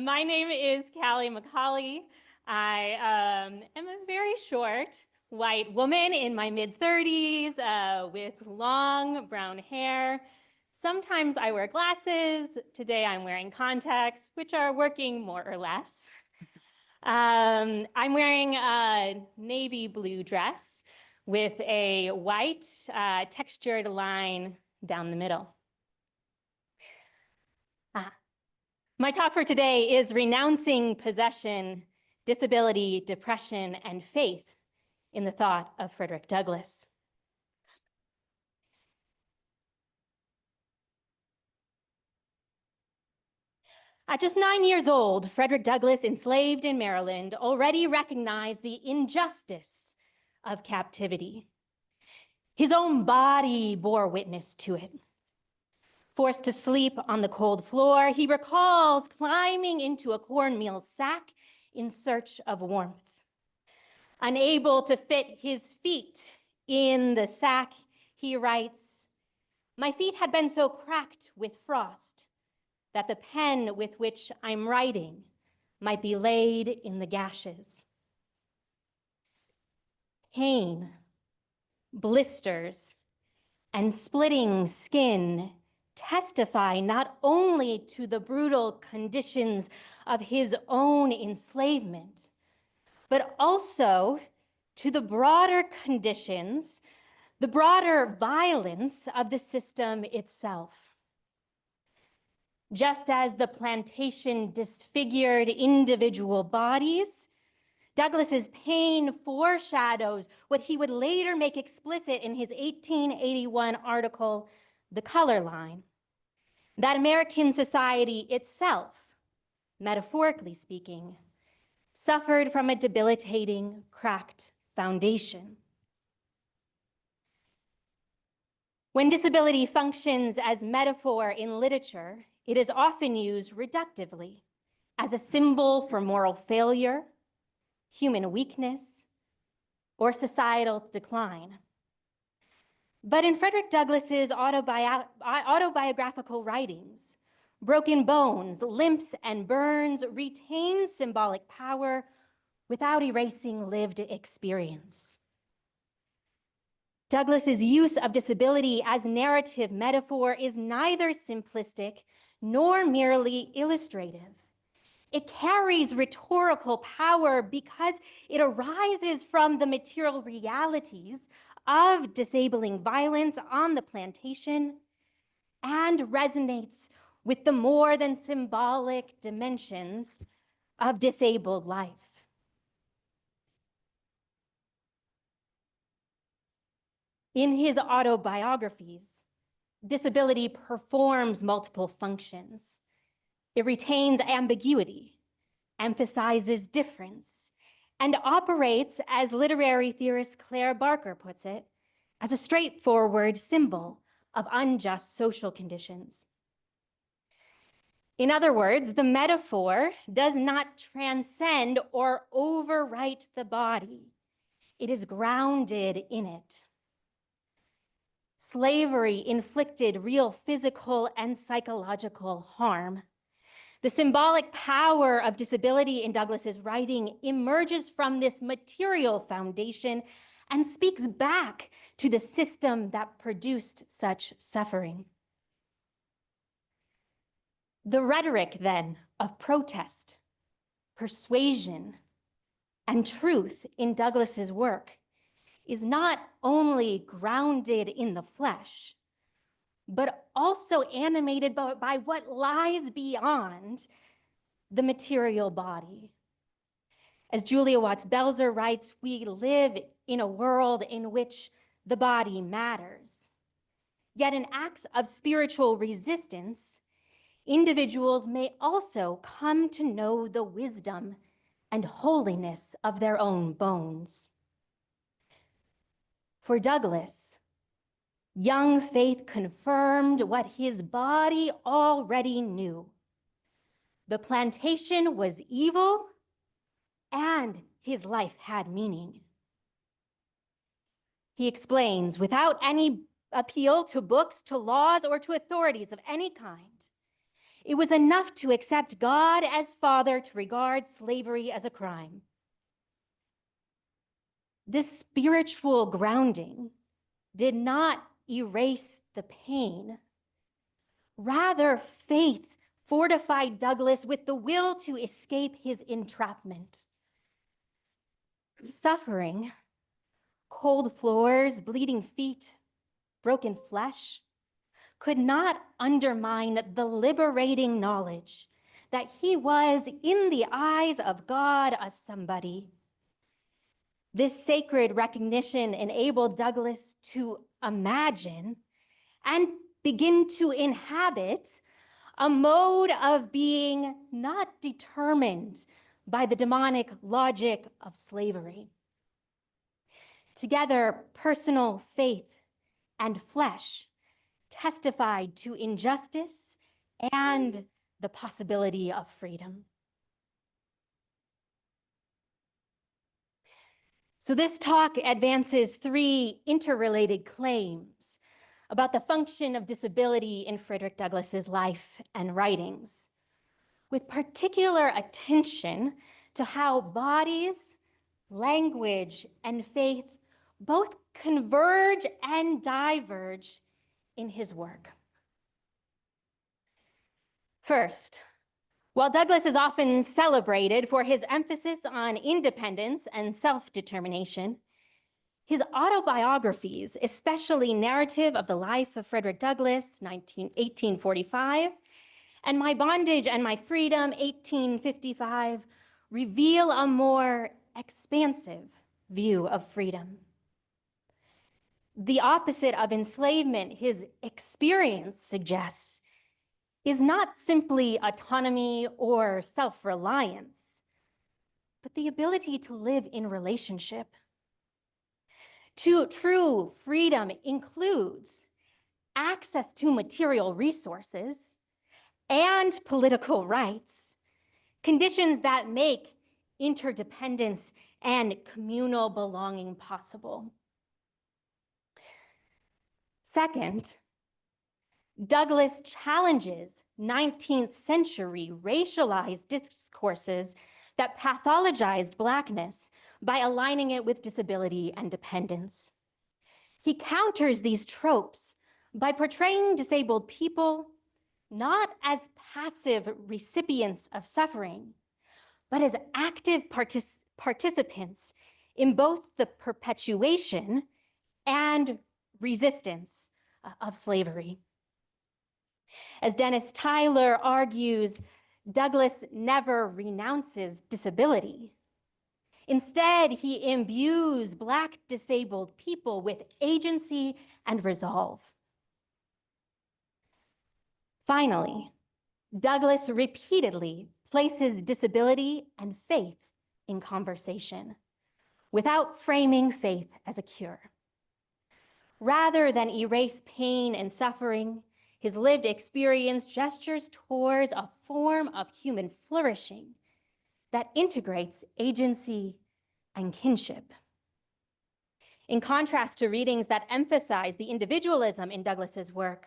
My name is Calli Micale. I am a very short white woman in my mid-30s with long brown hair. Sometimes I wear glasses. Today I'm wearing contacts, which are working more or less. I'm wearing a navy blue dress with a white textured line down the middle. My talk for today is Renouncing Possession, Disability, Depression, and Faith in the Thought of Frederick Douglass. At just 9 years old, Frederick Douglass, enslaved in Maryland, already recognized the injustice of captivity. His own body bore witness to it. Forced to sleep on the cold floor, he recalls climbing into a cornmeal sack in search of warmth. Unable to fit his feet in the sack, he writes, "My feet had been so cracked with frost that the pen with which I'm writing might be laid in the gashes." Pain, blisters, and splitting skin testify not only to the brutal conditions of his own enslavement, but also to the broader conditions, the broader violence of the system itself. Just as the plantation disfigured individual bodies, Douglass's pain foreshadows what he would later make explicit in his 1881 article, The Color Line, that American society itself, metaphorically speaking, suffered from a debilitating, cracked foundation. When disability functions as metaphor in literature, it is often used reductively as a symbol for moral failure, human weakness, or societal decline. But in Frederick Douglass's autobiographical writings, broken bones, limps, and burns retain symbolic power without erasing lived experience. Douglass's use of disability as narrative metaphor is neither simplistic nor merely illustrative. It carries rhetorical power because it arises from the material realities of disabling violence on the plantation and resonates with the more than symbolic dimensions of disabled life. In his autobiographies, disability performs multiple functions. It retains ambiguity, emphasizes difference, and operates, as literary theorist Claire Barker puts it, as a straightforward symbol of unjust social conditions. In other words, the metaphor does not transcend or overwrite the body. It is grounded in it. Slavery inflicted real physical and psychological harm. The symbolic power of disability in Douglass's writing emerges from this material foundation and speaks back to the system that produced such suffering. The rhetoric, then, of protest, persuasion, and truth in Douglass's work is not only grounded in the flesh, but also animated by what lies beyond the material body. As Julia Watts-Belzer writes, we live in a world in which the body matters. Yet in acts of spiritual resistance, individuals may also come to know the wisdom and holiness of their own bones. For Douglass, young faith confirmed what his body already knew. The plantation was evil and his life had meaning. He explains, without any appeal to books, to laws, or to authorities of any kind, it was enough to accept God as Father to regard slavery as a crime. This spiritual grounding did not erase the pain. Rather, faith fortified Douglas with the will to escape his entrapment. Suffering, cold floors, bleeding feet, broken flesh, could not undermine the liberating knowledge that he was, in the eyes of God, a somebody. This sacred recognition enabled Douglas to imagine and begin to inhabit a mode of being not determined by the demonic logic of slavery. Together, personal faith and flesh testified to injustice and the possibility of freedom. So this talk advances three interrelated claims about the function of disability in Frederick Douglass's life and writings, with particular attention to how bodies, language, and faith both converge and diverge in his work. First, while Douglass is often celebrated for his emphasis on independence and self-determination, his autobiographies, especially Narrative of the Life of Frederick Douglass, 1845, and My Bondage and My Freedom, 1855, reveal a more expansive view of freedom. The opposite of enslavement his experience suggests is not simply autonomy or self-reliance, but the ability to live in relationship. True freedom includes access to material resources and political rights, conditions that make interdependence and communal belonging possible. Second, Douglass challenges 19th century racialized discourses that pathologized Blackness by aligning it with disability and dependence. He counters these tropes by portraying disabled people not as passive recipients of suffering, but as active participants in both the perpetuation and resistance of slavery. As Dennis Tyler argues, Douglass never renounces disability. Instead, he imbues Black disabled people with agency and resolve. Finally, Douglass repeatedly places disability and faith in conversation without framing faith as a cure. Rather than erase pain and suffering, his lived experience gestures towards a form of human flourishing that integrates agency and kinship. In contrast to readings that emphasize the individualism in Douglass's work,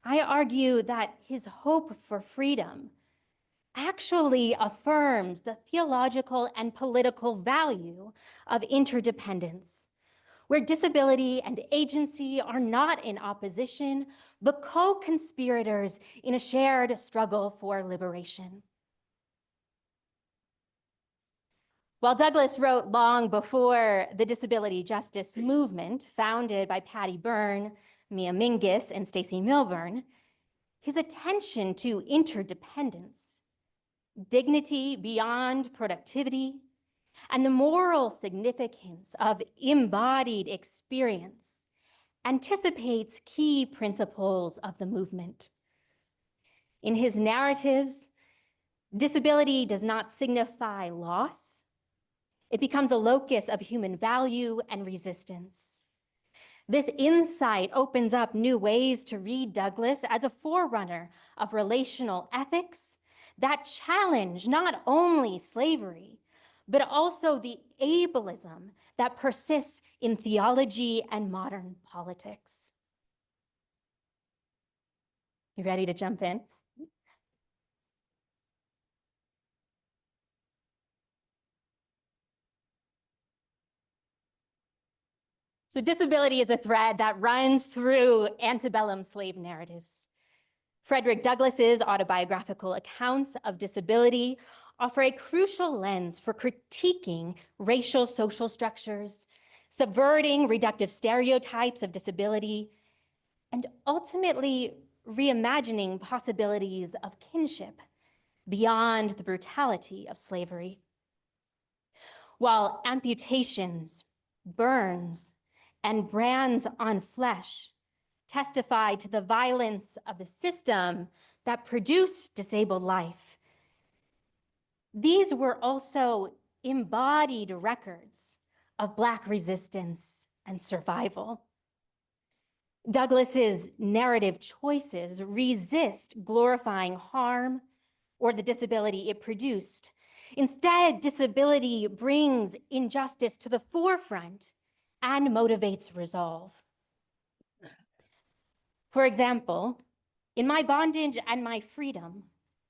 I argue that his hope for freedom actually affirms the theological and political value of interdependence, where disability and agency are not in opposition, but co-conspirators in a shared struggle for liberation. While Douglass wrote long before the disability justice movement, founded by Patty Byrne, Mia Mingus, and Stacey Milburn, his attention to interdependence, dignity beyond productivity, and the moral significance of embodied experience anticipates key principles of the movement. In his narratives, disability does not signify loss. It becomes a locus of human value and resistance. This insight opens up new ways to read Douglass as a forerunner of relational ethics that challenge not only slavery, but also the ableism that persists in theology and modern politics. You ready to jump in? So disability is a thread that runs through antebellum slave narratives. Frederick Douglass's autobiographical accounts of disability offer a crucial lens for critiquing racial social structures, subverting reductive stereotypes of disability, and ultimately reimagining possibilities of kinship beyond the brutality of slavery. While amputations, burns, and brands on flesh testify to the violence of the system that produced disabled life, these were also embodied records of Black resistance and survival. Douglass's narrative choices resist glorifying harm or the disability it produced. Instead, disability brings injustice to the forefront and motivates resolve. For example, in My Bondage and My Freedom,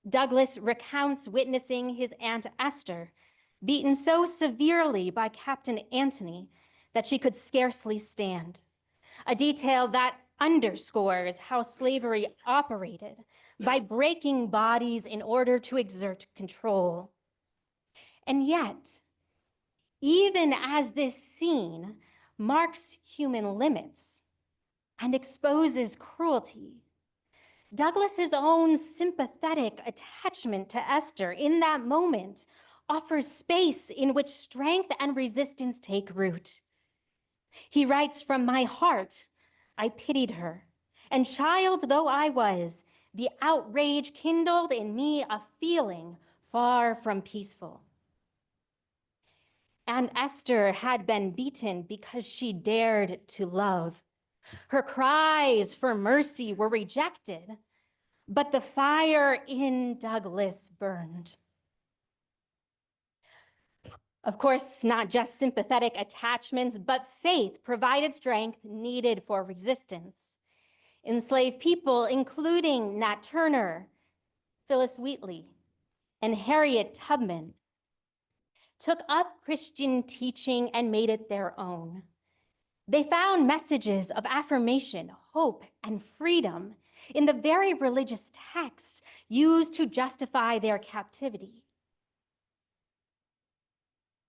Douglass recounts witnessing his Aunt Esther beaten so severely by Captain Anthony that she could scarcely stand, a detail that underscores how slavery operated by breaking bodies in order to exert control. And yet, even as this scene marks human limits and exposes cruelty, Douglass's own sympathetic attachment to Esther in that moment offers space in which strength and resistance take root. He writes, "From my heart, I pitied her, and child though I was, the outrage kindled in me a feeling far from peaceful." And Esther had been beaten because she dared to love. Her cries for mercy were rejected, but the fire in Douglass burned. Of course, not just sympathetic attachments, but faith provided strength needed for resistance. Enslaved people, including Nat Turner, Phyllis Wheatley, and Harriet Tubman, took up Christian teaching and made it their own. They found messages of affirmation, hope, and freedom in the very religious texts used to justify their captivity.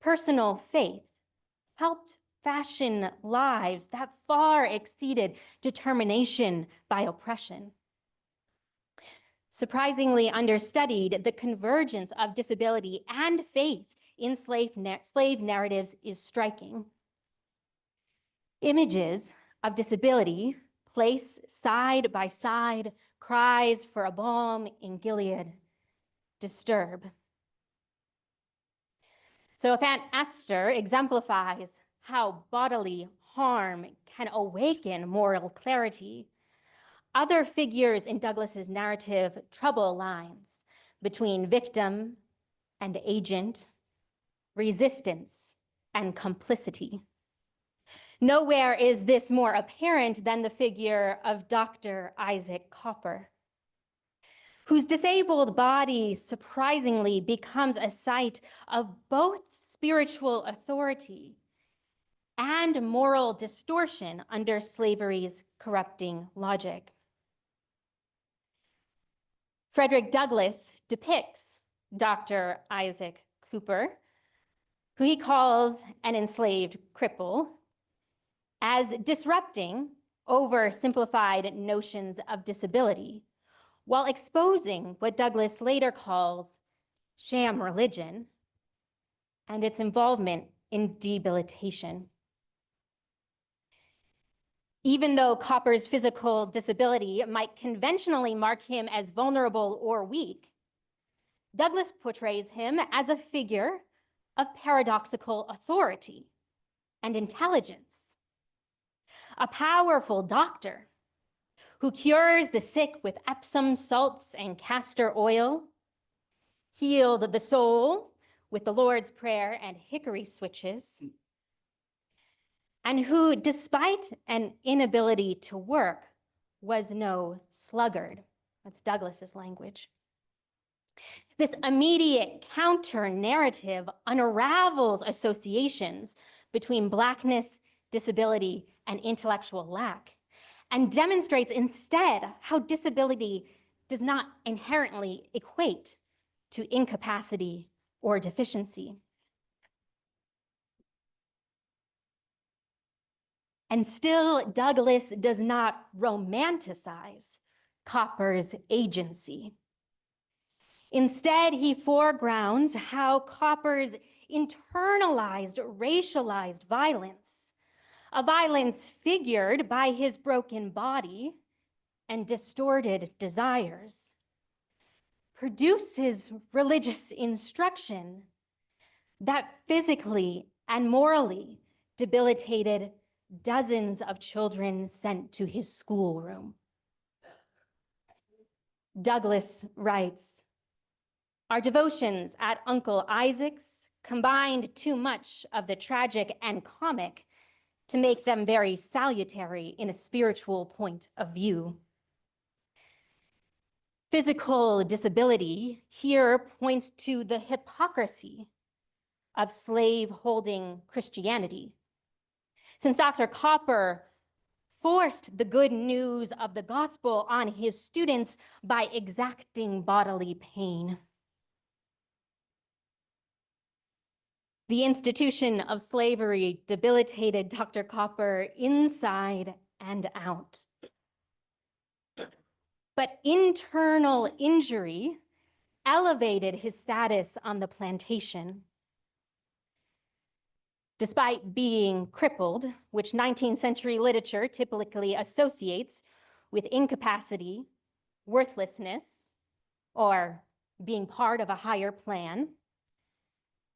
Personal faith helped fashion lives that far exceeded determination by oppression. Surprisingly understudied, the convergence of disability and faith in slave narratives is striking. Images of disability place side by side cries for a balm in Gilead disturb. So if Aunt Esther exemplifies how bodily harm can awaken moral clarity, other figures in Douglass's narrative trouble lines between victim and agent, resistance and complicity. Nowhere is this more apparent than the figure of Dr. Isaac Copper, whose disabled body surprisingly becomes a site of both spiritual authority and moral distortion under slavery's corrupting logic. Frederick Douglass depicts Dr. Isaac Cooper, who he calls an enslaved cripple, as disrupting oversimplified notions of disability, while exposing what Douglass later calls sham religion and its involvement in debilitation. Even though Copper's physical disability might conventionally mark him as vulnerable or weak, Douglass portrays him as a figure of paradoxical authority and intelligence, a powerful doctor who cures the sick with Epsom salts and castor oil, healed the soul with the Lord's Prayer and hickory switches, and who, despite an inability to work, was no sluggard. That's Douglass's language. This immediate counter-narrative unravels associations between Blackness disability and intellectual lack, and demonstrates instead how disability does not inherently equate to incapacity or deficiency. And still, Douglas does not romanticize Copper's agency. Instead, he foregrounds how Copper's internalized, racialized violence, a violence figured by his broken body and distorted desires, produces religious instruction that physically and morally debilitated dozens of children sent to his schoolroom. Douglas writes, "Our devotions at Uncle Isaac's combined too much of the tragic and comic to make them very salutary in a spiritual point of view. Physical disability here points to the hypocrisy of slave-holding Christianity, since Dr. Copper forced the good news of the gospel on his students by exacting bodily pain. The institution of slavery debilitated Dr. Copper inside and out. But internal injury elevated his status on the plantation. Despite being crippled, which 19th century literature typically associates with incapacity, worthlessness, or being part of a higher plan,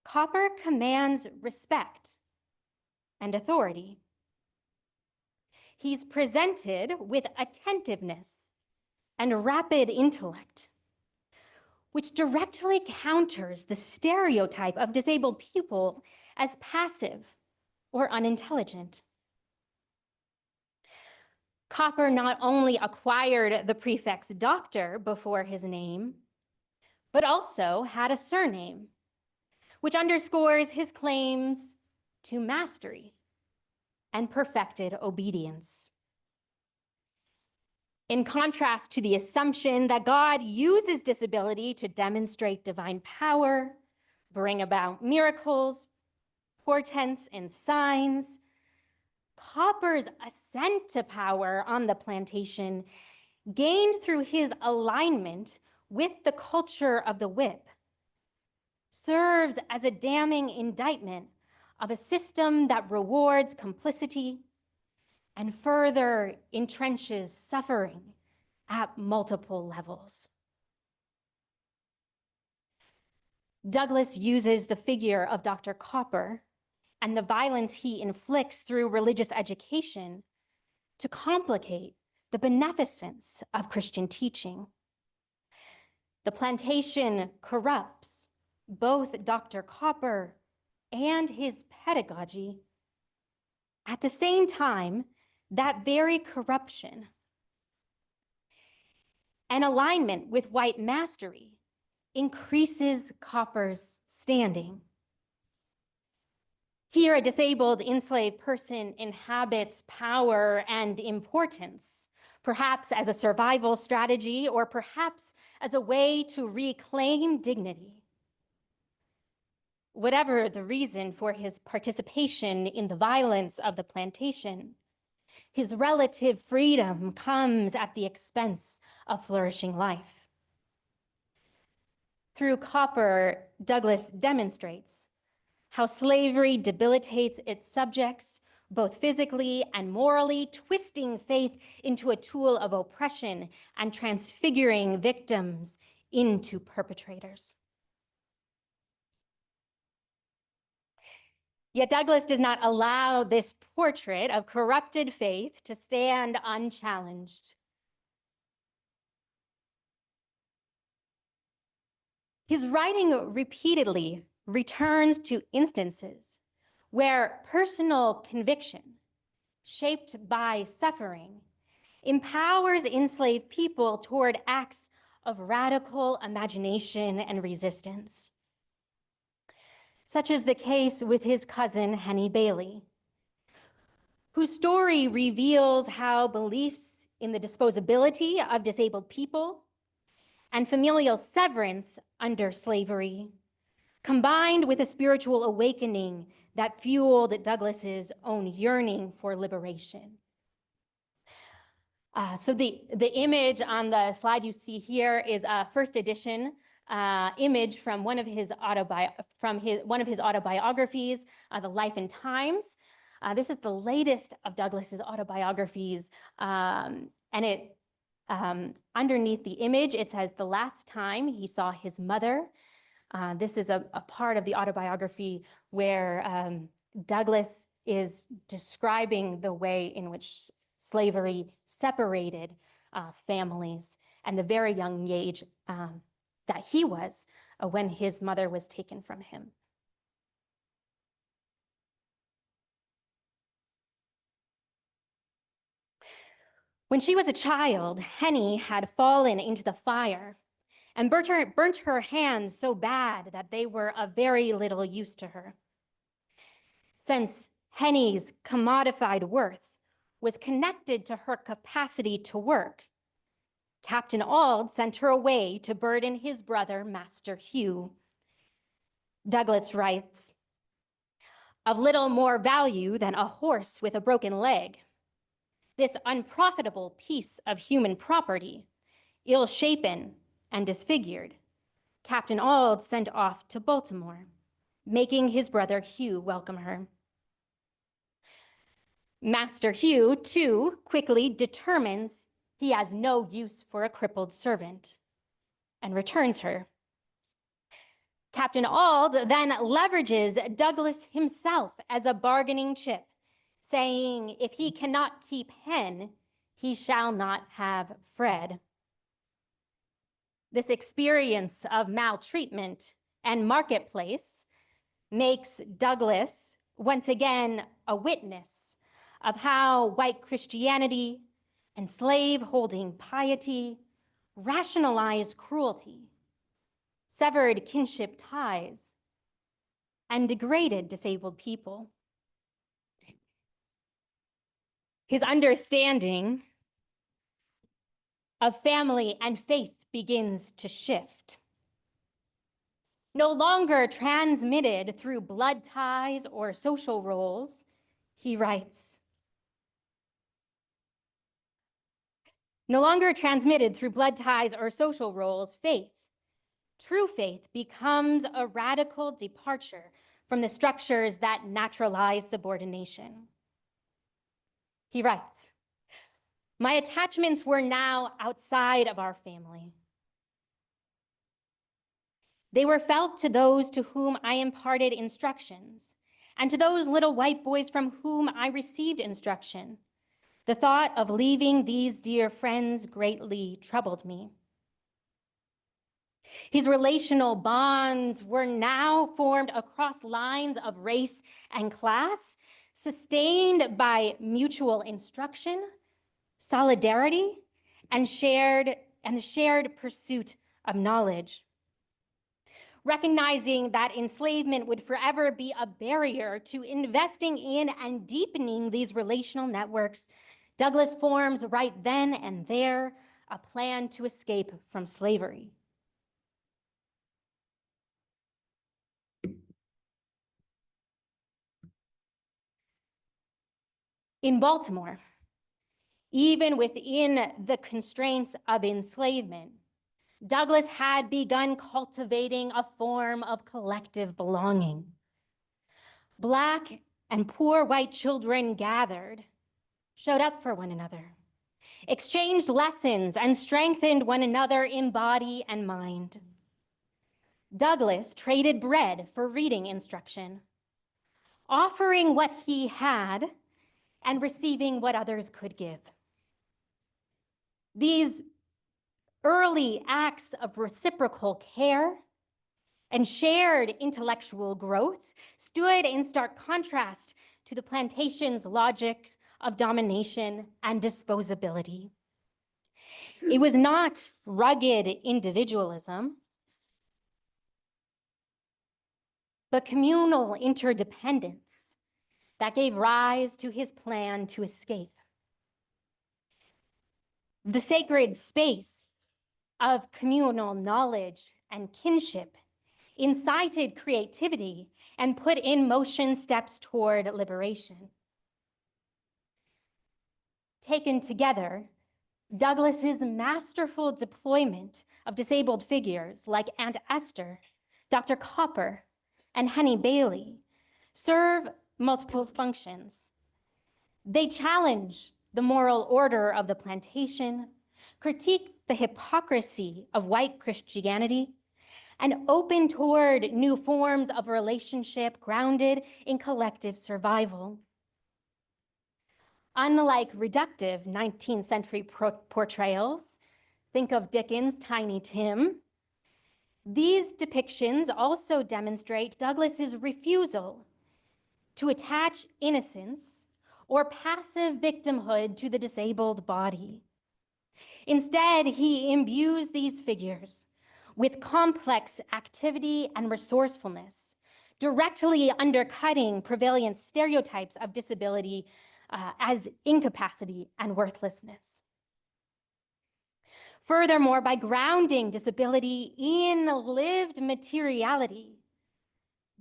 Copper commands respect and authority. He's presented with attentiveness and rapid intellect, which directly counters the stereotype of disabled people as passive or unintelligent. Copper not only acquired the prefix doctor before his name, but also had a surname, which underscores his claims to mastery and perfected obedience. In contrast to the assumption that God uses disability to demonstrate divine power, bring about miracles, portents, and signs, Copper's ascent to power on the plantation, gained through his alignment with the culture of the whip, serves as a damning indictment of a system that rewards complicity and further entrenches suffering at multiple levels. Douglas uses the figure of Dr. Copper and the violence he inflicts through religious education to complicate the beneficence of Christian teaching. The plantation corrupts both Dr. Copper and his pedagogy. At the same time, that very corruption and alignment with white mastery increases Copper's standing. Here, a disabled enslaved person inhabits power and importance, perhaps as a survival strategy or perhaps as a way to reclaim dignity. Whatever the reason for his participation in the violence of the plantation, his relative freedom comes at the expense of flourishing life. Through Copper, Douglas demonstrates how slavery debilitates its subjects, both physically and morally, twisting faith into a tool of oppression and transfiguring victims into perpetrators. Yet Douglas does not allow this portrait of corrupted faith to stand unchallenged. His writing repeatedly returns to instances where personal conviction, shaped by suffering, empowers enslaved people toward acts of radical imagination and resistance, such as the case with his cousin Henny Bailey, whose story reveals how beliefs in the disposability of disabled people and familial severance under slavery, combined with a spiritual awakening that fueled Douglas's own yearning for liberation. So the image on the slide you see here is a first edition image from one of his autobiographies, The Life and Times. This is the latest of Douglas's autobiographies, and it underneath the image it says the last time he saw his mother. This is a part of the autobiography where Douglas is describing the way in which slavery separated families and the very young age that he was when his mother was taken from him. When she was a child, Henny had fallen into the fire and burnt her hands so bad that they were of very little use to her. Since Henny's commodified worth was connected to her capacity to work, Captain Auld sent her away to burden his brother, Master Hugh. Douglas writes, "Of little more value than a horse with a broken leg, this unprofitable piece of human property, ill-shapen and disfigured, Captain Auld sent off to Baltimore, making his brother Hugh welcome her. Master Hugh, too, quickly determines he has no use for a crippled servant and returns her. Captain Auld then leverages Douglas himself as a bargaining chip, saying if he cannot keep Hen, he shall not have Fred. This experience of maltreatment and marketplace makes Douglas once again a witness of how white Christianity and slave-holding piety rationalized cruelty, severed kinship ties, and degraded disabled people. His understanding of family and faith begins to shift. No longer transmitted through blood ties or social roles, he writes, no longer transmitted through blood ties or social roles, faith, true faith, becomes a radical departure from the structures that naturalize subordination. He writes, my attachments were now outside of our family. They were felt to those to whom I imparted instructions, and to those little white boys from whom I received instruction. The thought of leaving these dear friends greatly troubled me. His relational bonds were now formed across lines of race and class, sustained by mutual instruction, solidarity, and the shared pursuit of knowledge. Recognizing that enslavement would forever be a barrier to investing in and deepening these relational networks, Douglas forms right then and there a plan to escape from slavery. In Baltimore, even within the constraints of enslavement, Douglas had begun cultivating a form of collective belonging. Black and poor white children gathered, showed up for one another, exchanged lessons, and strengthened one another in body and mind. Douglas traded bread for reading instruction, offering what he had and receiving what others could give. These early acts of reciprocal care and shared intellectual growth stood in stark contrast to the plantation's logics of domination and disposability. It was not rugged individualism, but communal interdependence that gave rise to his plan to escape. The sacred space of communal knowledge and kinship incited creativity and put in motion steps toward liberation. Taken together, Douglas's masterful deployment of disabled figures like Aunt Esther, Dr. Copper, and Henny Bailey serve multiple functions. They challenge the moral order of the plantation, critique the hypocrisy of white Christianity, and open toward new forms of relationship grounded in collective survival. Unlike reductive 19th century portrayals, think of Dickens' Tiny Tim, these depictions also demonstrate Douglas's refusal to attach innocence or passive victimhood to the disabled body. Instead, he imbues these figures with complex activity and resourcefulness, directly undercutting prevalent stereotypes of disability as incapacity and worthlessness. Furthermore, by grounding disability in lived materiality,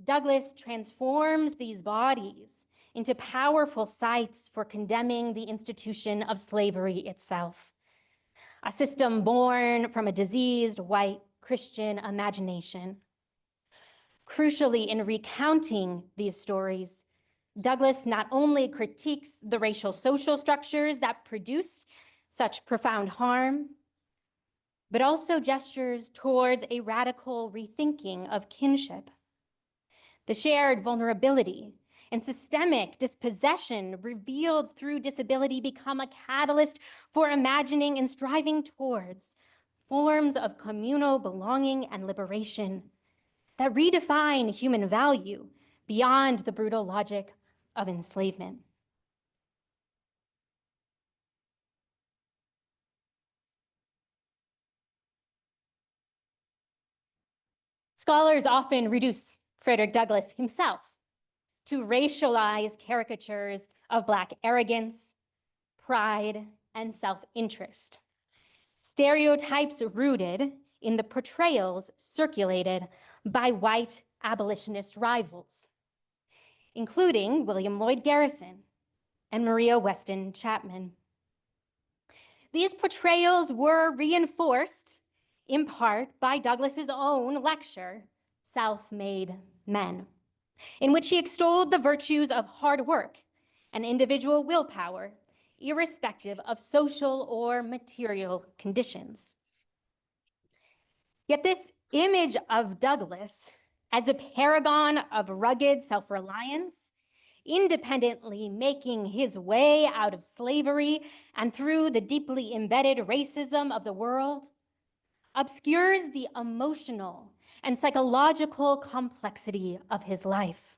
Douglas transforms these bodies into powerful sites for condemning the institution of slavery itself, a system born from a diseased white Christian imagination. Crucially, in recounting these stories, Douglas not only critiques the racial social structures that produce such profound harm, but also gestures towards a radical rethinking of kinship. The shared vulnerability and systemic dispossession revealed through disability become a catalyst for imagining and striving towards forms of communal belonging and liberation that redefine human value beyond the brutal logic of enslavement. Scholars often reduce Frederick Douglass himself to racialized caricatures of Black arrogance, pride, and self-interest, stereotypes rooted in the portrayals circulated by white abolitionist rivals, including William Lloyd Garrison and Maria Weston Chapman. These portrayals were reinforced in part by Douglas's own lecture, Self-Made Men, in which he extolled the virtues of hard work and individual willpower, irrespective of social or material conditions. Yet this image of Douglas as a paragon of rugged self-reliance, independently making his way out of slavery and through the deeply embedded racism of the world, obscures the emotional and psychological complexity of his life.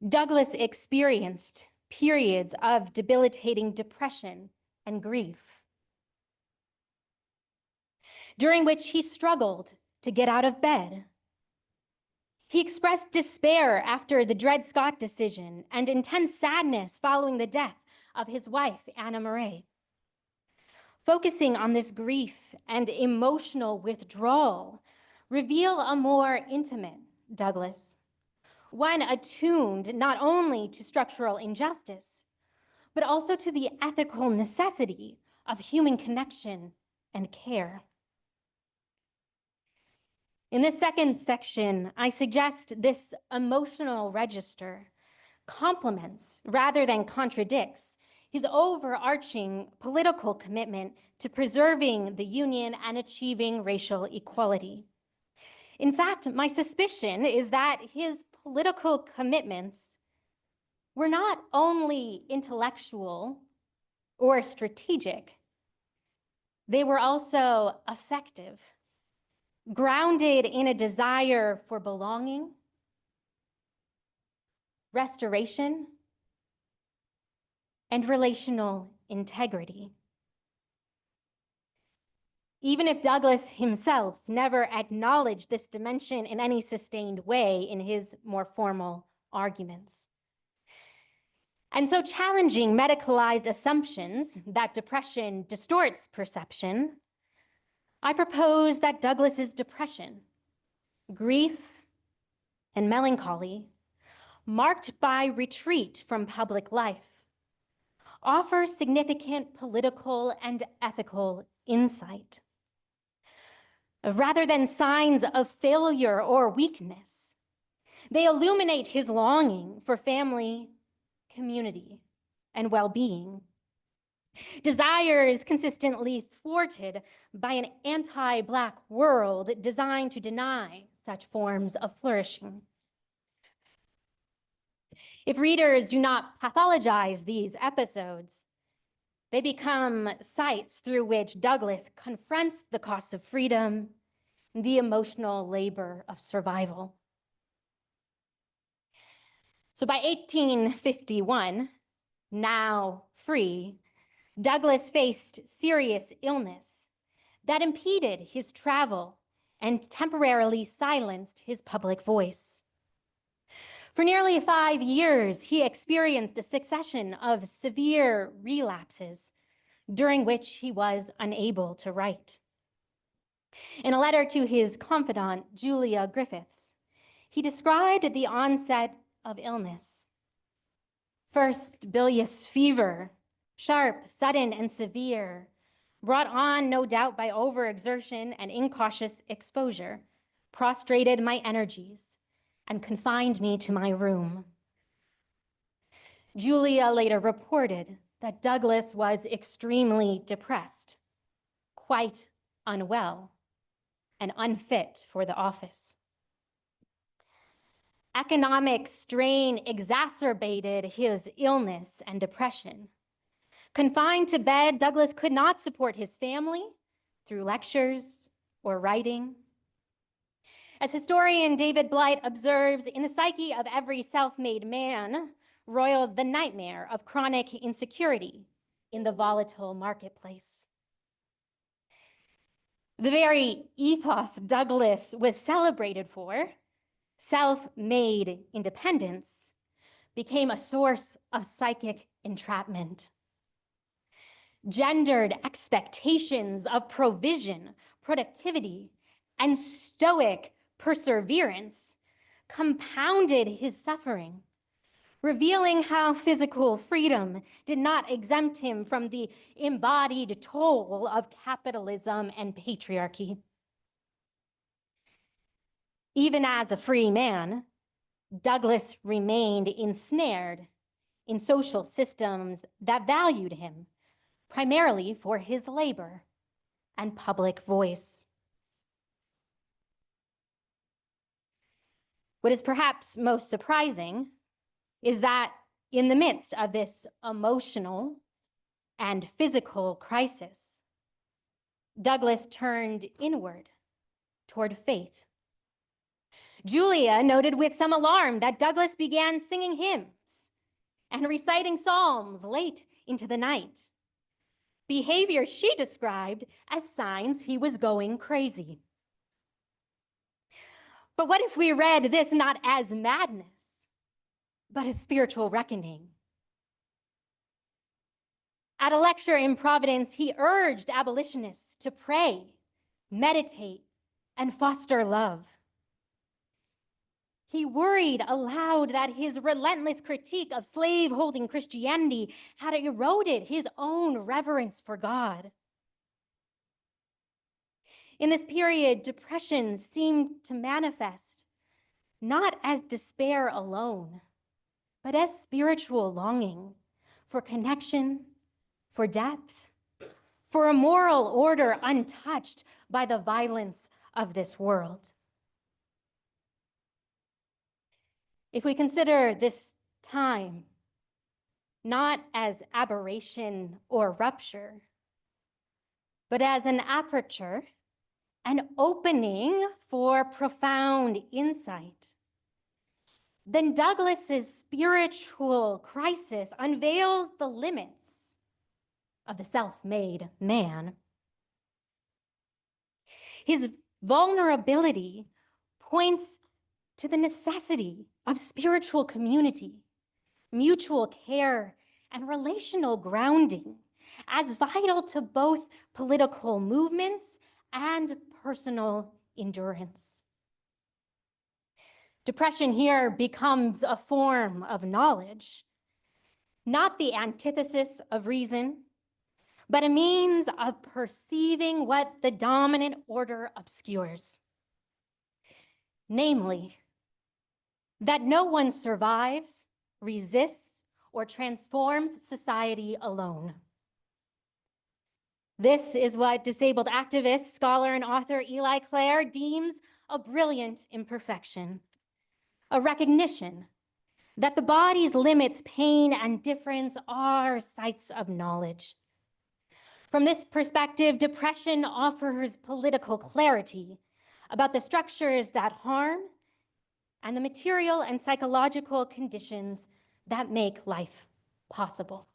Douglas experienced periods of debilitating depression and grief, during which he struggled to get out of bed. He expressed despair after the Dred Scott decision and intense sadness following the death of his wife, Anna Murray. Focusing on this grief and emotional withdrawal reveal a more intimate Douglas, one attuned not only to structural injustice, but also to the ethical necessity of human connection and care. In this second section, I suggest this emotional register complements rather than contradicts his overarching political commitment to preserving the Union and achieving racial equality. In fact, my suspicion is that his political commitments were not only intellectual or strategic, they were also effective, grounded in a desire for belonging, restoration, and relational integrity. even if Douglas himself never acknowledged this dimension in any sustained way in his more formal arguments. And so challenging medicalized assumptions that depression distorts perception, I propose that Douglas's depression, grief, and melancholy, marked by retreat from public life, offer significant political and ethical insight. Rather than signs of failure or weakness, they illuminate his longing for family, community, and well-being. Desires consistently thwarted by an anti-Black world designed to deny such forms of flourishing. If readers do not pathologize these episodes, they become sites through which Douglas confronts the cost of freedom, the emotional labor of survival. So by 1851, now free, Douglas faced serious illness that impeded his travel and temporarily silenced his public voice. For nearly 5 years, he experienced a succession of severe relapses during which he was unable to write. In a letter to his confidant, Julia Griffiths, he described the onset of illness. First, bilious fever, sharp, sudden, and severe, brought on no doubt by overexertion and incautious exposure, prostrated my energies and confined me to my room. Julia later reported that Douglas was extremely depressed, quite unwell, and unfit for the office. Economic strain exacerbated his illness and depression. Confined to bed, Douglas could not support his family through lectures or writing. As historian David Blight observes, in the psyche of every self-made man roiled the nightmare of chronic insecurity in the volatile marketplace. The very ethos Douglas was celebrated for, self-made independence, became a source of psychic entrapment. Gendered expectations of provision, productivity, and stoic perseverance compounded his suffering, revealing how physical freedom did not exempt him from the embodied toll of capitalism and patriarchy. Even as a free man, Douglas remained ensnared in social systems that valued him primarily for his labor and public voice. What is perhaps most surprising is that in the midst of this emotional and physical crisis, Douglas turned inward toward faith. Julia noted with some alarm that Douglas began singing hymns and reciting psalms late into the night, behavior she described as signs he was going crazy. But what if we read this not as madness, but as spiritual reckoning? At a lecture in Providence, he urged abolitionists to pray, meditate, and foster love. He worried aloud that his relentless critique of slave-holding Christianity had eroded his own reverence for God. In this period, depression seemed to manifest not as despair alone, but as spiritual longing for connection, for depth, for a moral order untouched by the violence of this world. If we consider this time not as aberration or rupture, but as an aperture, an opening for profound insight, then Douglas's spiritual crisis unveils the limits of the self-made man. His vulnerability points to the necessity of spiritual community, mutual care, and relational grounding as vital to both political movements and personal endurance. Depression here becomes a form of knowledge, not the antithesis of reason, but a means of perceiving what the dominant order obscures. Namely, that no one survives, resists, or transforms society alone. This is what disabled activist, scholar, and author Eli Clare deems a brilliant imperfection, a recognition that the body's limits, pain, and difference are sites of knowledge. From this perspective, depression offers political clarity about the structures that harm and the material and psychological conditions that make life possible.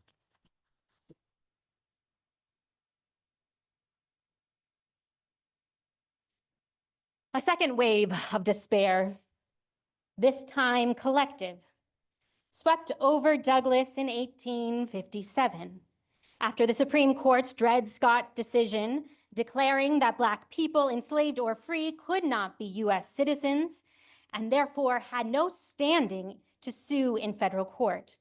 A second wave of despair, this time collective, swept over Douglas in 1857 after the Supreme Court's Dred Scott decision declaring that Black people, enslaved or free, could not be US citizens and therefore had no standing to sue in federal court.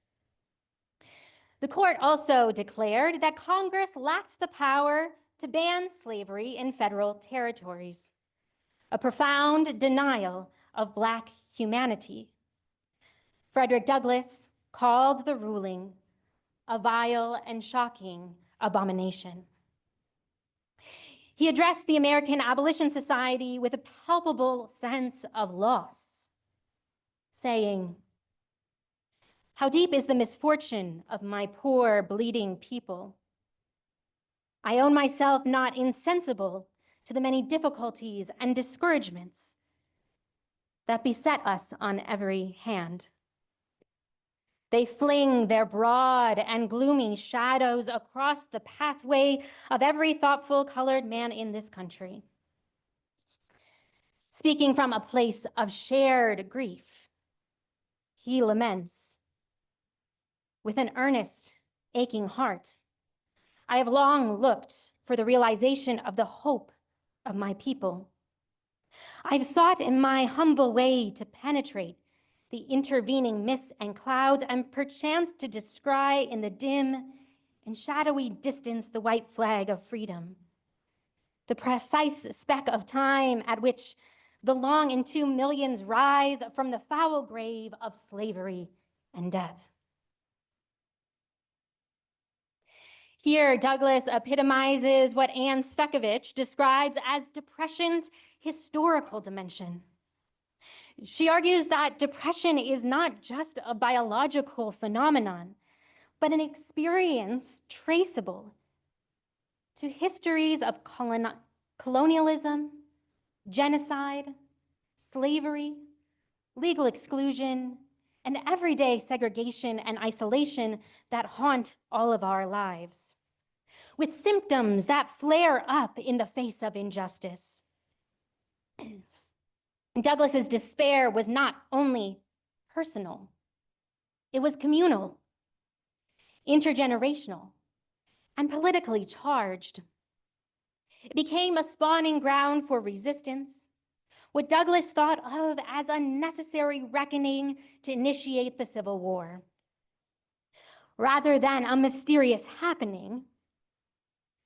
The court also declared that Congress lacked the power to ban slavery in federal territories, a profound denial of Black humanity. Frederick Douglass called the ruling a vile and shocking abomination. He addressed the American Abolition Society with a palpable sense of loss, saying, "How deep is the misfortune of my poor, bleeding people? I own myself not insensible to the many difficulties and discouragements that beset us on every hand. They fling their broad and gloomy shadows across the pathway of every thoughtful colored man in this country." Speaking from a place of shared grief, he laments, "With an earnest, aching heart, I have long looked for the realization of the hope of my people. I've sought in my humble way to penetrate the intervening mists and clouds and perchance to descry in the dim and shadowy distance the white flag of freedom, the precise speck of time at which the long and 2 millions rise from the foul grave of slavery and death." Here, Douglass epitomizes what Anne Svekovich describes as depression's historical dimension. She argues that depression is not just a biological phenomenon, but an experience traceable to histories of colonialism, genocide, slavery, legal exclusion, and everyday segregation and isolation that haunt all of our lives, with symptoms that flare up in the face of injustice. Douglass's despair was not only personal, it was communal, intergenerational, and politically charged. It became a spawning ground for resistance, what Douglass thought of as a necessary reckoning to initiate the Civil War. Rather than a mysterious happening,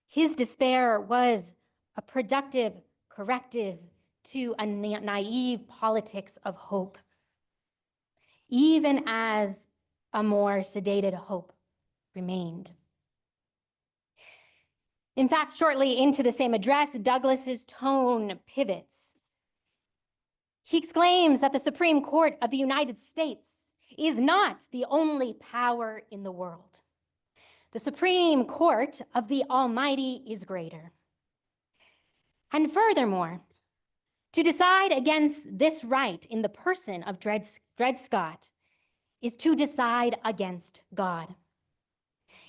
his despair was a productive corrective to a naive politics of hope, even as a more sedated hope remained. In fact, shortly into the same address, Douglass's tone pivots. He exclaims that the Supreme Court of the United States is not the only power in the world. The Supreme Court of the Almighty is greater. And furthermore, to decide against this right in the person of Dred Scott is to decide against God.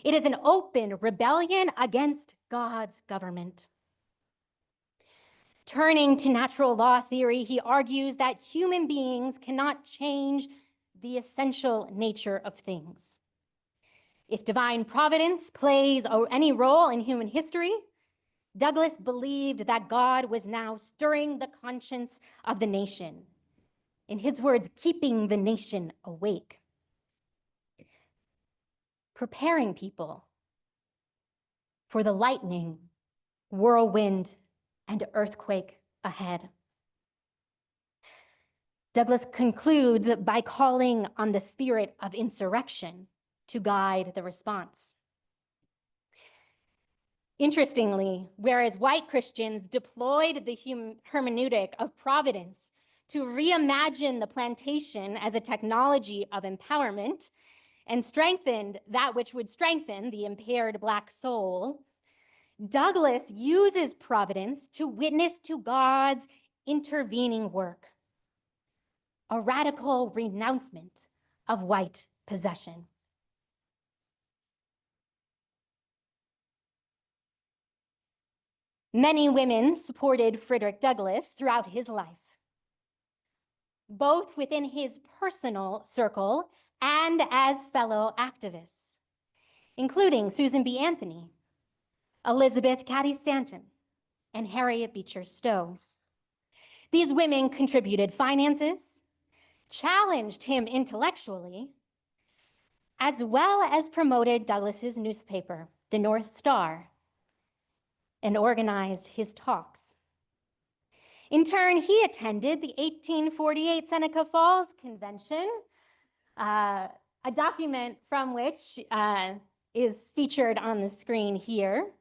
It is an open rebellion against God's government. Turning to natural law theory, he argues that human beings cannot change the essential nature of things. If divine providence plays any role in human history, Douglas believed that God was now stirring the conscience of the nation. In his words, keeping the nation awake, preparing people for the lightning, whirlwind, and earthquake ahead. Douglas concludes by calling on the spirit of insurrection to guide the response. Interestingly, whereas white Christians deployed the hermeneutic of providence to reimagine the plantation as a technology of empowerment and strengthened that which would strengthen the impaired Black soul, Douglas uses providence to witness to God's intervening work, a radical renouncement of white possession. Many women supported Frederick Douglass throughout his life, both within his personal circle and as fellow activists, including Susan B. Anthony, Elizabeth Cady Stanton, and Harriet Beecher Stowe. These women contributed finances, challenged him intellectually, as well as promoted Douglass's newspaper, the North Star, and organized his talks. In turn, he attended the 1848 Seneca Falls Convention, a document from which is featured on the screen here.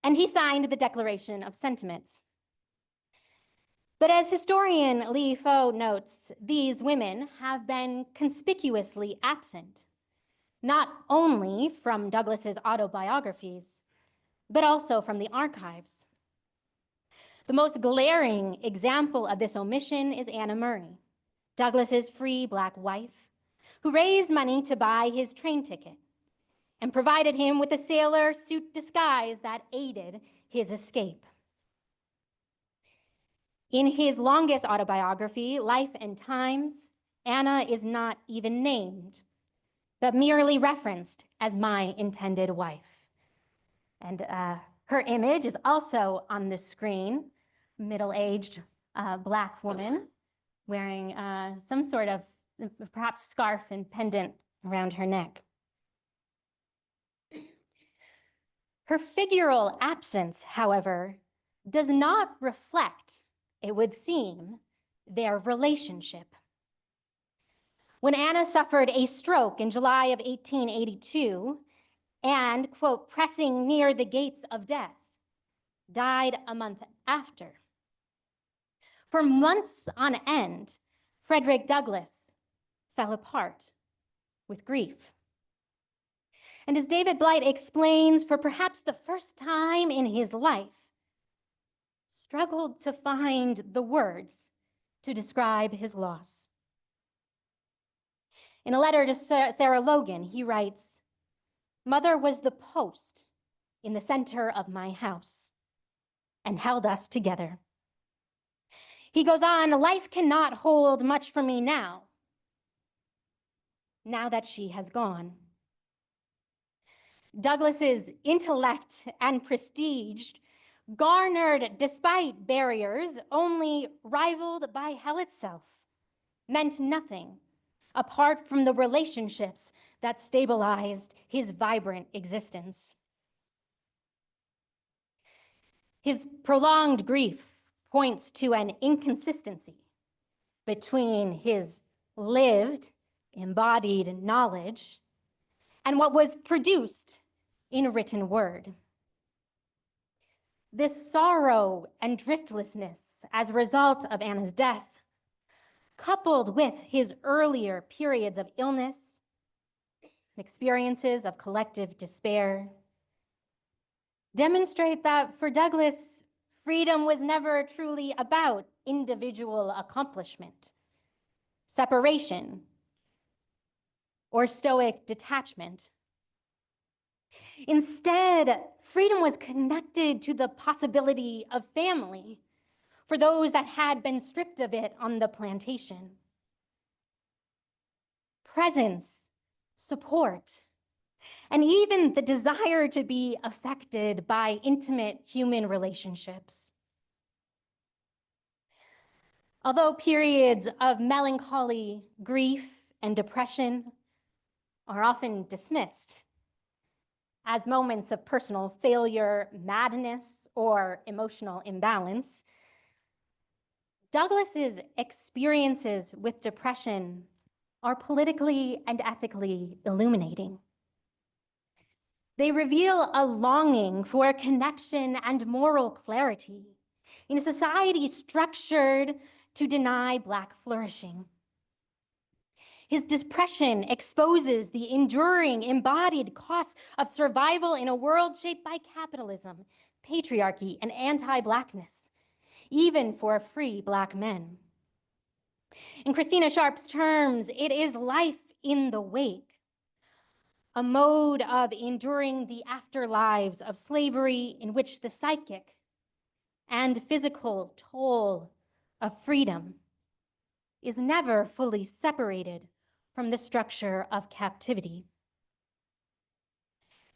And he signed the Declaration of Sentiments. But as historian Lee Foe notes, these women have been conspicuously absent, not only from Douglass's autobiographies, but also from the archives. The most glaring example of this omission is Anna Murray, Douglass's free Black wife, who raised money to buy his train ticket and provided him with a sailor suit disguise that aided his escape. In his longest autobiography, Life and Times, Anna is not even named, but merely referenced as my intended wife. And her image is also on the screen, middle-aged Black woman wearing some sort of perhaps scarf and pendant around her neck. Her figural absence, however, does not reflect, it would seem, their relationship. When Anna suffered a stroke in July of 1882 and, quote, pressing near the gates of death, died a month after. For months on end, Frederick Douglass fell apart with grief. And as David Blight explains, for perhaps the first time in his life, struggled to find the words to describe his loss. In a letter to Sarah Logan, he writes, "Mother was the post in the center of my house and held us together." He goes on, "Life cannot hold much for me now that she has gone." Douglass's intellect and prestige, garnered despite barriers only rivaled by hell itself, meant nothing apart from the relationships that stabilized his vibrant existence. His prolonged grief points to an inconsistency between his lived, embodied knowledge and what was produced in written word. This sorrow and driftlessness as a result of Anna's death, coupled with his earlier periods of illness, experiences of collective despair, demonstrate that for Douglass, freedom was never truly about individual accomplishment, separation, or stoic detachment. Instead, freedom was connected to the possibility of family for those that had been stripped of it on the plantation. Presence, support, and even the desire to be affected by intimate human relationships. Although periods of melancholy, grief, and depression are often dismissed as moments of personal failure, madness, or emotional imbalance, Douglas's experiences with depression are politically and ethically illuminating. They reveal a longing for connection and moral clarity in a society structured to deny Black flourishing. His depression exposes the enduring, embodied costs of survival in a world shaped by capitalism, patriarchy, and anti-Blackness, even for free Black men. In Christina Sharp's terms, it is life in the wake, a mode of enduring the afterlives of slavery in which the psychic and physical toll of freedom is never fully separated from the structure of captivity.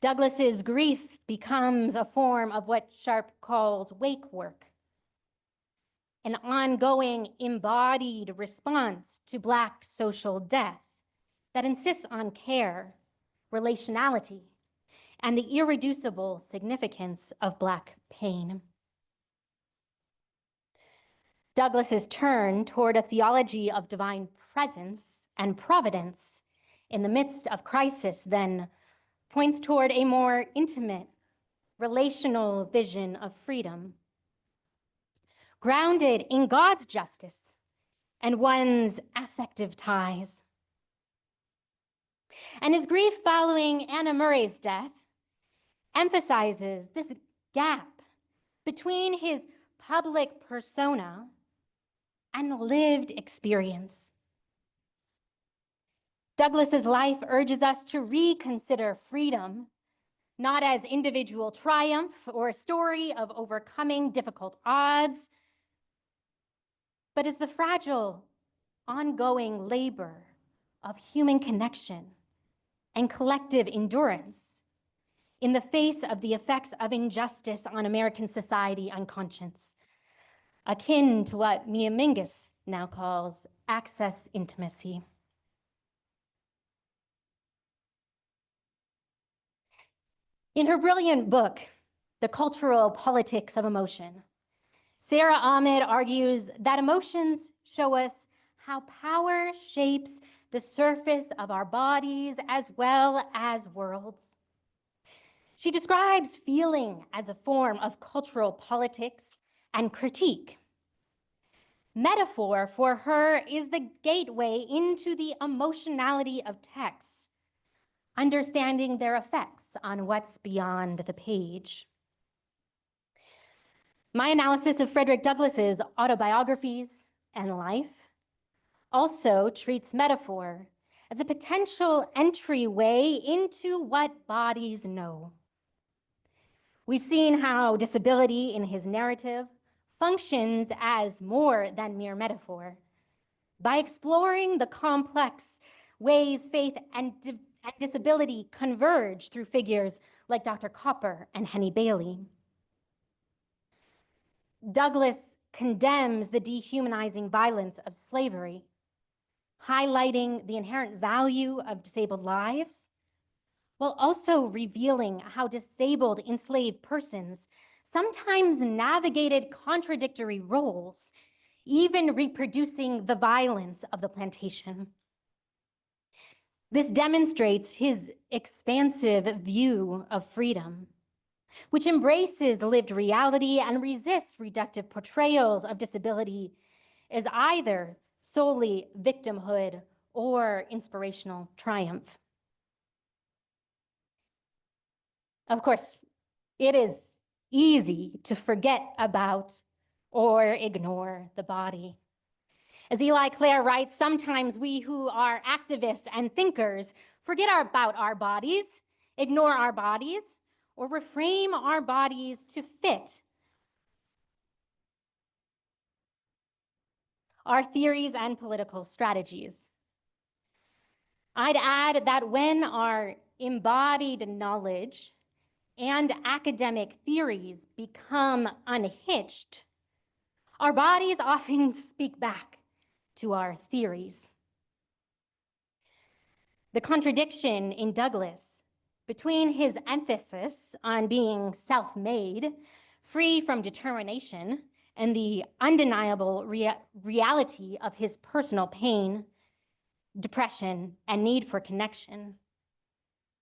Douglas's grief becomes a form of what Sharp calls wake work, an ongoing embodied response to Black social death that insists on care, relationality, and the irreducible significance of Black pain. Douglas's turn toward a theology of divine presence and providence in the midst of crisis then points toward a more intimate, relational vision of freedom, grounded in God's justice and one's affective ties. And his grief following Anna Murray's death emphasizes this gap between his public persona and lived experience. Douglas's life urges us to reconsider freedom, not as individual triumph or a story of overcoming difficult odds, but as the fragile, ongoing labor of human connection and collective endurance in the face of the effects of injustice on American society and conscience, akin to what Mia Mingus now calls access intimacy. In her brilliant book, The Cultural Politics of Emotion, Sarah Ahmed argues that emotions show us how power shapes the surface of our bodies as well as worlds. She describes feeling as a form of cultural politics and critique. Metaphor for her is the gateway into the emotionality of texts, understanding their effects on what's beyond the page. My analysis of Frederick Douglass's autobiographies and life also treats metaphor as a potential entryway into what bodies know. We've seen how disability in his narrative functions as more than mere metaphor by exploring the complex ways faith and disability converge through figures like Dr. Copper and Henny Bailey. Douglass condemns the dehumanizing violence of slavery, highlighting the inherent value of disabled lives, while also revealing how disabled enslaved persons sometimes navigated contradictory roles, even reproducing the violence of the plantation. This demonstrates his expansive view of freedom, which embraces lived reality and resists reductive portrayals of disability as either solely victimhood or inspirational triumph. Of course, it is easy to forget about or ignore the body. As Eli Clare writes, sometimes we who are activists and thinkers forget about our bodies, ignore our bodies, or reframe our bodies to fit our theories and political strategies. I'd add that when our embodied knowledge and academic theories become unhitched, our bodies often speak back to our theories. The contradiction in Douglas between his emphasis on being self-made, free from determination, and the undeniable reality of his personal pain, depression, and need for connection,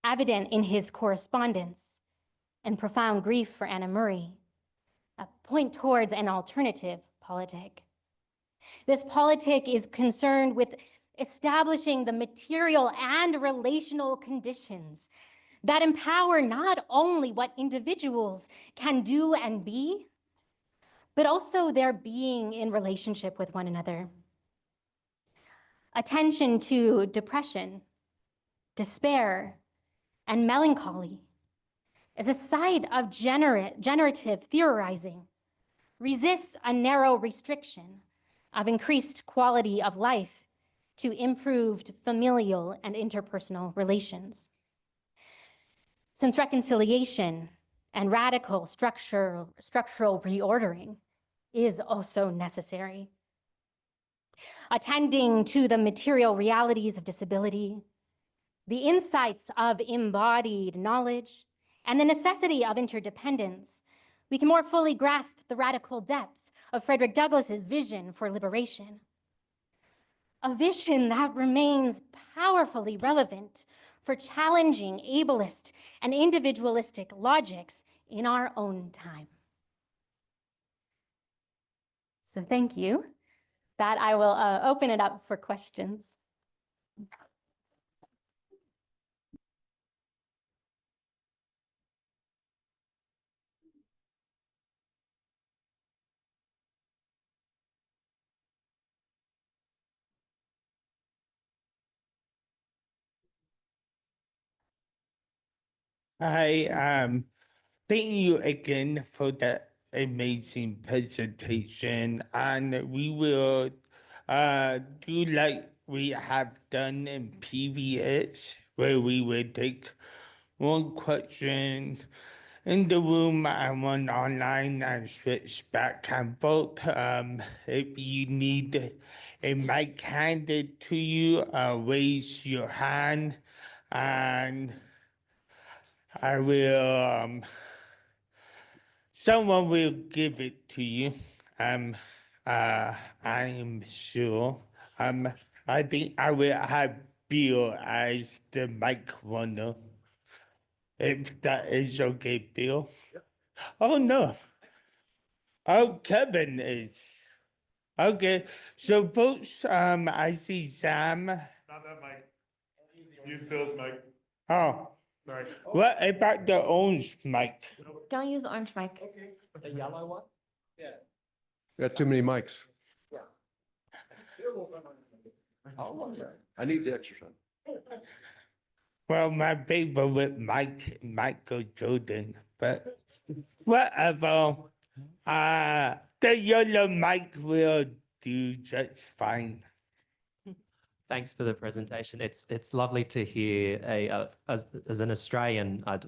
evident in his correspondence and profound grief for Anna Murray, point towards an alternative politic. This politic is concerned with establishing the material and relational conditions that empower not only what individuals can do and be, but also their being in relationship with one another. Attention to depression, despair, and melancholy is a site of generative theorizing, resists a narrow restriction of increased quality of life to improved familial and interpersonal relations. Since reconciliation and radical structural reordering is also necessary. Attending to the material realities of disability, the insights of embodied knowledge, and the necessity of interdependence, we can more fully grasp the radical depth of Frederick Douglass's vision for liberation. A vision that remains powerfully relevant for challenging ableist and individualistic logics in our own time. So thank you. That I will open it up for questions. Thank you again for that amazing presentation, and we will do like we have done in previous, where we will take one question in the room and one online and switch back and forth. If you need a mic handed to you, raise your hand and I will, someone will give it to you. I am sure. I think I will have Bill as the mic runner. If that is okay, Bill. Oh, no. Oh, Kevin is. Okay, so folks, I see Sam. Not that mic. Use Bill's mic. Oh, Sorry. what about the orange mic? Don't use the orange mic. Okay. The yellow one? Yeah. Got too many mics. Yeah. I need the exercise. Well, my favorite mic, Michael Jordan, but whatever. The yellow mic will do just fine. Thanks for the presentation. It's lovely to hear as an Australian. I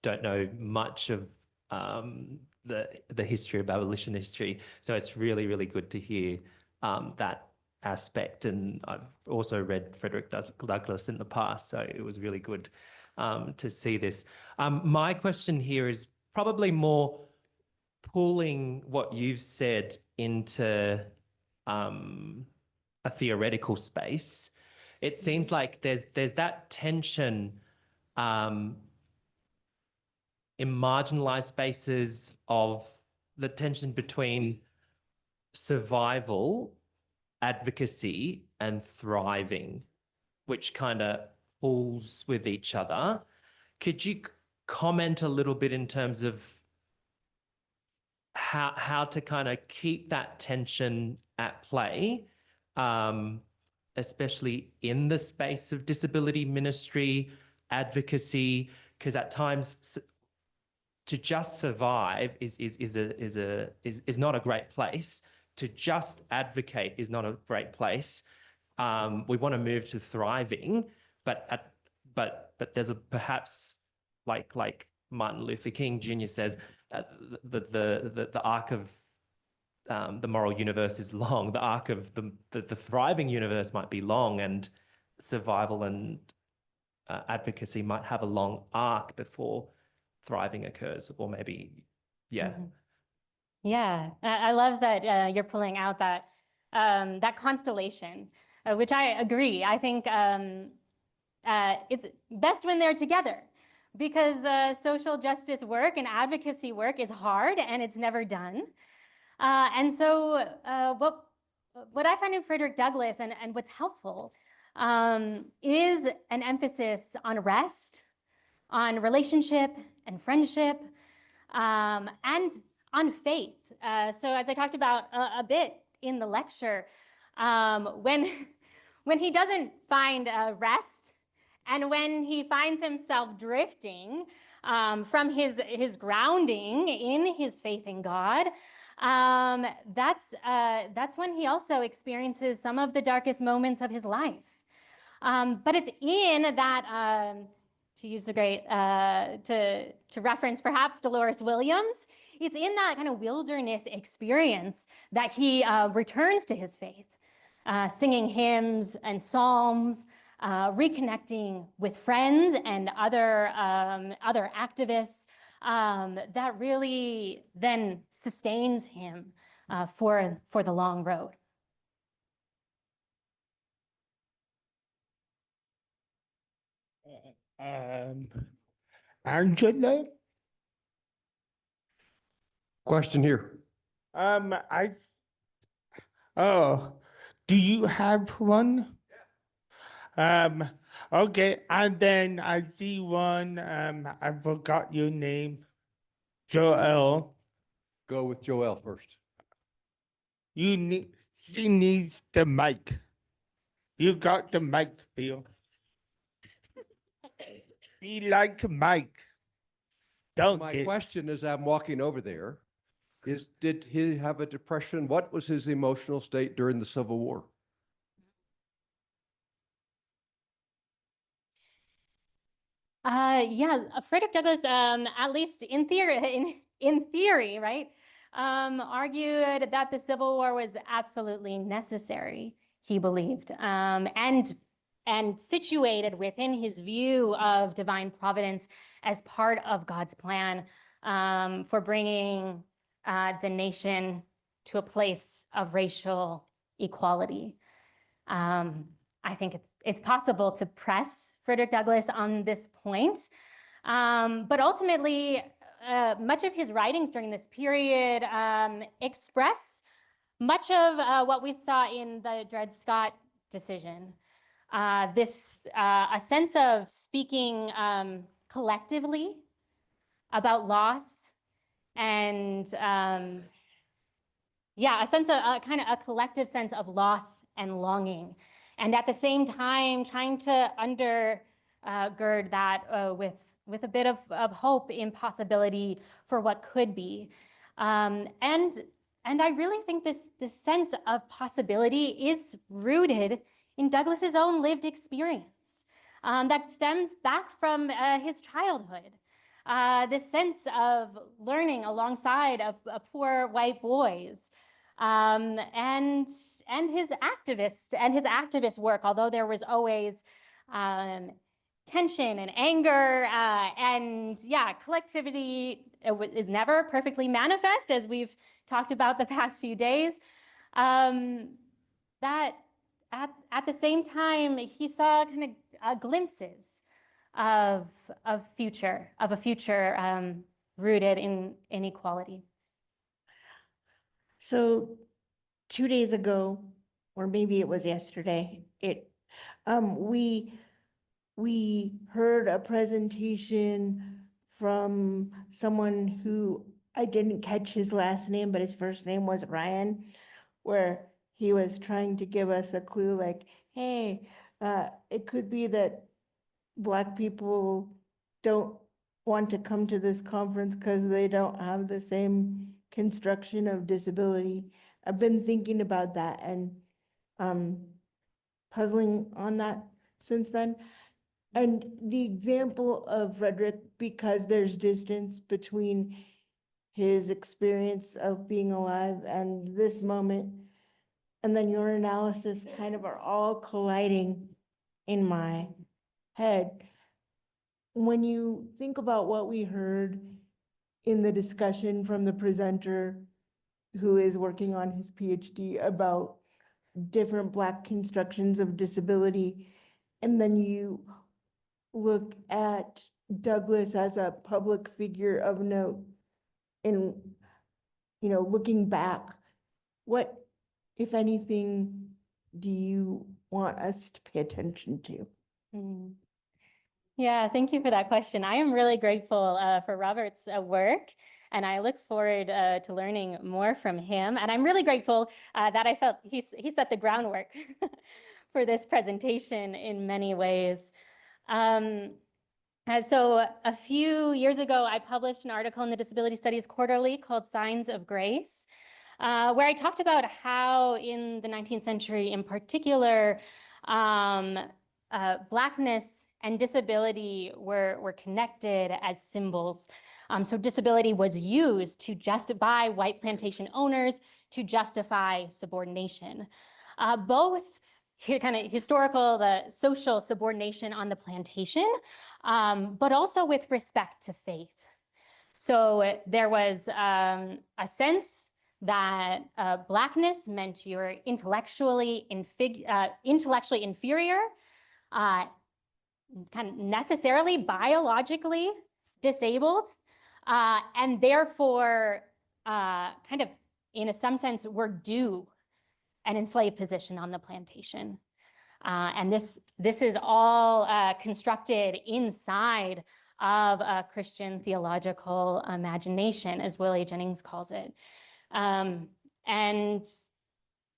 don't know much of the history of abolition history, so it's really good to hear that aspect. And I've also read Frederick Douglass in the past, so it was really good to see this. My question here is probably more pulling what you've said into a theoretical space. It seems like there's that tension in marginalized spaces of the tension between survival, advocacy, and thriving, which kind of pulls with each other. Could you comment a little bit in terms of how to kind of keep that tension at play, especially in the space of disability ministry, advocacy, because at times to just survive is not a great place. To just advocate is not a great place. We want to move to thriving, but there's a perhaps like Martin Luther King Jr. says, the arc of the moral universe is long. The arc of the thriving universe might be long, and survival and advocacy might have a long arc before thriving occurs, or maybe, yeah. Mhm. Yeah, I love that you're pulling out that that constellation, which I agree. I think it's best when they're together, because social justice work and advocacy work is hard and it's never done. And so what I find in Frederick Douglass and what's helpful is an emphasis on rest, on relationship and friendship, and on faith. So as I talked about a bit in the lecture, when he doesn't find rest, and when he finds himself drifting from his grounding in his faith in God, that's when he also experiences some of the darkest moments of his life. But it's in that, to use the great, to reference perhaps Dolores Williams, it's in that kind of wilderness experience that he returns to his faith, singing hymns and psalms, reconnecting with friends and other activists, that really then sustains him for the long road. Angela, Question here. Oh, do you have one? Okay, and then I see one, I forgot your name. Joel, Go with Joel first. she needs the mic. You got the mic, Bill. Be like Mike. Don't My get, question as I'm walking over there is, did he have a depression? What was his emotional state during the Civil War? Yeah, Frederick Douglass, at least in theory, right, argued that the Civil War was absolutely necessary, he believed, and situated within his view of divine providence as part of God's plan for bringing the nation to a place of racial equality. I think it's possible to press Frederick Douglass on this point, but ultimately, much of his writings during this period express much of what we saw in the Dred Scott decision. A sense of speaking collectively about loss and yeah, a sense of kind of a collective sense of loss and longing. And at the same time, trying to undergird that with a bit of hope in possibility for what could be. And I really think this sense of possibility is rooted in Douglass's own lived experience that stems back from his childhood. This sense of learning alongside of poor white boys, and his activist work, although there was always tension and anger, and yeah, collectivity is never perfectly manifest, as we've talked about the past few days. That at the same time, he saw kind of glimpses of a future rooted in inequality. So 2 days ago, or maybe it was yesterday, we heard a presentation from someone who, I didn't catch his last name, but his first name was Ryan, where he was trying to give us a clue like, hey, it could be that Black people don't want to come to this conference because they don't have the same construction of disability. I've been thinking about that and puzzling on that since then. And the example of Frederick, because there's distance between his experience of being alive and this moment, and then your analysis kind of are all colliding in my head. When you think about what we heard in the discussion from the presenter who is working on his PhD about different Black constructions of disability, and then you look at Douglas as a public figure of note in, looking back, what, if anything, do you want us to pay attention to? Mm. Yeah, thank you for that question. I am really grateful for Robert's work, and I look forward to learning more from him. And I'm really grateful that I felt he set the groundwork for this presentation in many ways. So a few years ago, I published an article in the Disability Studies Quarterly called Signs of Grace, where I talked about how in the 19th century in particular, Blackness and disability were connected as symbols. So disability was used to by white plantation owners to justify subordination. Both kind of historical, the social subordination on the plantation, but also with respect to faith. So there was a sense that Blackness meant you're intellectually inferior, kind of necessarily biologically disabled, and therefore kind of in some sense were due an enslaved position on the plantation. And this is all constructed inside of a Christian theological imagination, as Willie Jennings calls it. And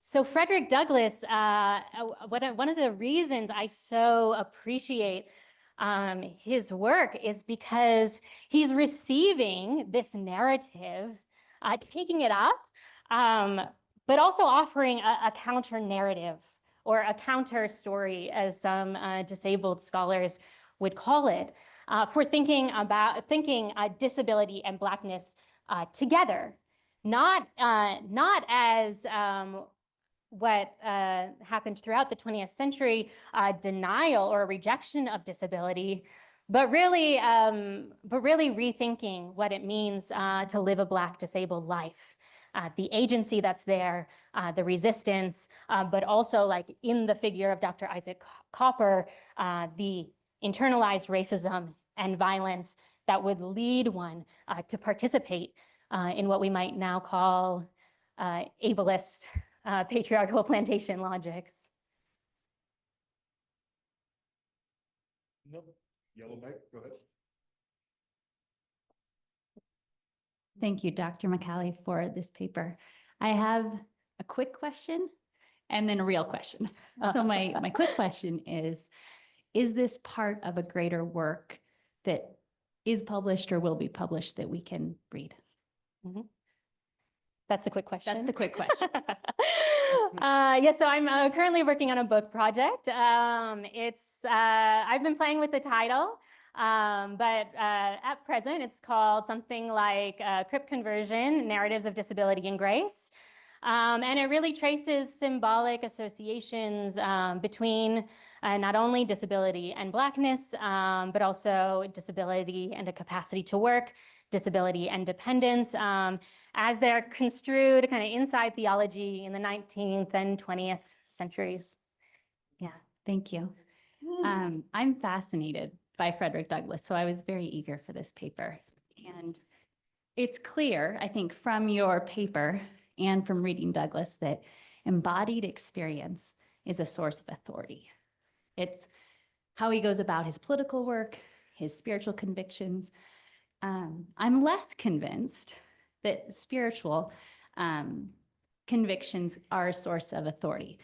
so Frederick Douglass, one of the reasons I so appreciate his work is because he's receiving this narrative, taking it up, but also offering a counter narrative or a counter story, as some disabled scholars would call it, for thinking disability and Blackness together, not as what happened throughout the 20th century, denial or rejection of disability, but really rethinking what it means to live a Black disabled life. The agency that's there, the resistance, but also like in the figure of Dr. Isaac Copper, the internalized racism and violence that would lead one to participate in what we might now call ableist patriarchal plantation logics. Nope. Yellow mic, go ahead. Thank you, Dr. Micale, for this paper. I have a quick question and then a real question. So my quick question is this part of a greater work that is published or will be published that we can read? Mm-hmm. That's the quick question. That's the quick question. Yeah, so I'm currently working on a book project. I've been playing with the title, but at present it's called something like Crypt Conversion, Narratives of Disability and Grace. And it really traces symbolic associations between not only disability and Blackness, but also disability and a capacity to work, disability and dependence, as they're construed kind of inside theology in the 19th and 20th centuries. Yeah, thank you. I'm fascinated by Frederick Douglass, so I was very eager for this paper. And it's clear, I think, from your paper and from reading Douglass that embodied experience is a source of authority. It's how he goes about his political work, his spiritual convictions. I'm less convinced that spiritual convictions are a source of authority.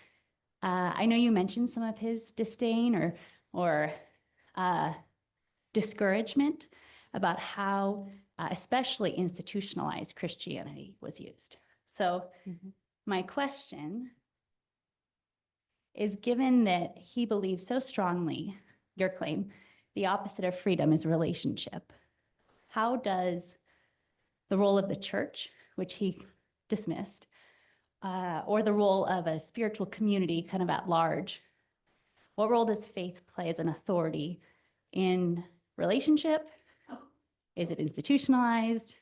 I know you mentioned some of his disdain or discouragement about how especially institutionalized Christianity was used. So my question is, given that he believes so strongly, your claim, the opposite of freedom is relationship, how does the role of the church, which he dismissed, or the role of a spiritual community kind of at large, what role does faith play as an authority in relationship? Is it institutionalized?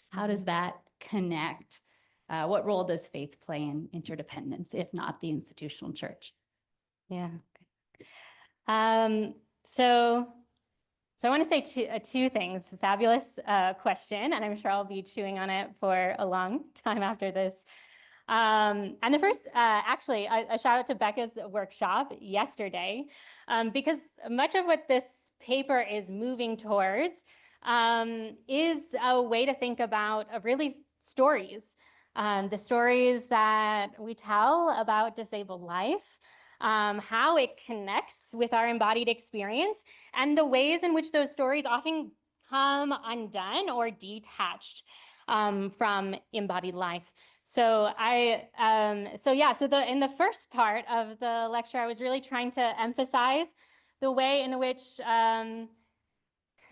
How does that connect? What role does faith play in interdependence, if not the institutional church? Yeah. So I want to say two things. Fabulous question, and I'm sure I'll be chewing on it for a long time after this. And the first, actually, a shout out to Becca's workshop yesterday, because much of what this paper is moving towards is a way to think about really stories, the stories that we tell about disabled life, how it connects with our embodied experience, and the ways in which those stories often come undone or detached from embodied life. So in the first part of the lecture, I was really trying to emphasize the way in which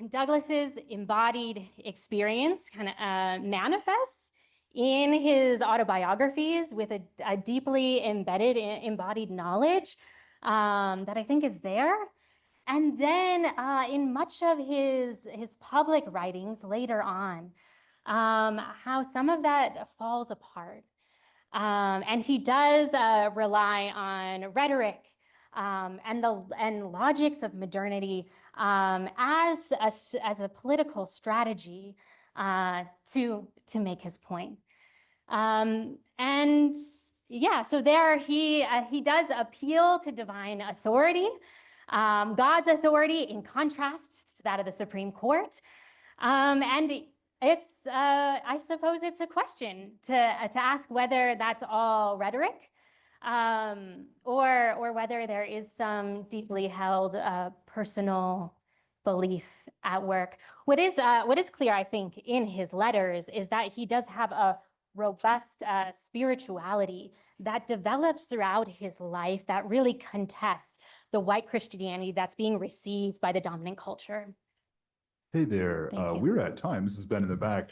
Douglas's embodied experience kind of manifests in his autobiographies with a deeply embedded embodied knowledge that I think is there. And then in much of his public writings later on, how some of that falls apart. And he does rely on rhetoric and logics of modernity as a political strategy to make his point. And yeah, so there he does appeal to divine authority, God's authority in contrast to that of the Supreme Court. And it's, I suppose it's a question to ask whether that's all rhetoric, or whether there is some deeply held personal belief at work. What is clear, I think, in his letters is that he does have a robust spirituality that develops throughout his life that really contests the white Christianity that's being received by the dominant culture. Hey there, Thank you. we're at time. This has been in the back.